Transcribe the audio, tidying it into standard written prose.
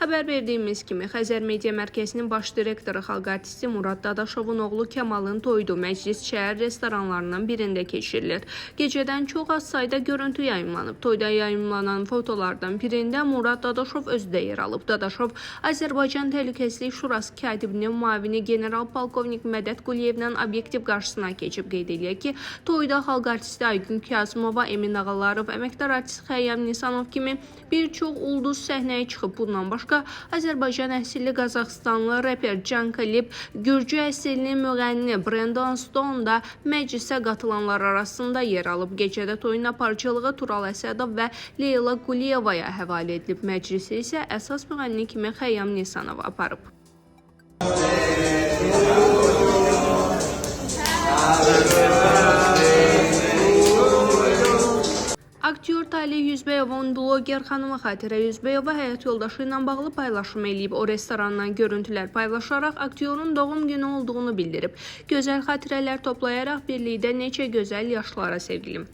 Xəbər verdiyimiz kimi, Xəzər Media Mərkəzinin baş direktoru, xalq artisti Murad Dadaşovun oğlu Kəmalın toyudu Məclis şəhər restoranlarından birində keçirilir. Gecədən çox az sayda görüntü yayımlanıb. Toyda yayımlanan fotolardan birində Murad Dadaşov özü də yer alıb. Dadaşov Azərbaycan Təhlükəsizlik Şurası katibinin müavini general-polkovnik Mədət Quliyevlə obyektiv qarşısına keçib. Qeyd eləyək ki, toyda xalq artisti Aygün Kazımova, Emin Ağalarov, əməkdar artist Xəyyam Nisanov kimi bir çox ulduz səhnəyə çıxıb. Bundan başqa Azərbaycan əsilli Qazaxstanlı reper Can Kalib, Gürcü əsilli müğənni Brandon Stone da məclisə qatılanlar arasında yer alıb. Gecədə toyun aparıcılığı Tural Əsədov və Leyla Quliyevaya həvalə edilib. Məclisi isə əsas müğənni kimi Xəyyam Nisanov aparıb. Aktyor Talih Yüzbəyovun bloger xanımı Xatirə Yüzbəyova həyat yoldaşı ilə bağlı paylaşım eləyib. O restorandan görüntülər paylaşaraq aktyorun doğum günü olduğunu bildirib. Gözəl xatirələr toplayaraq birlikdə neçə gözəl yaşlara sevgilim.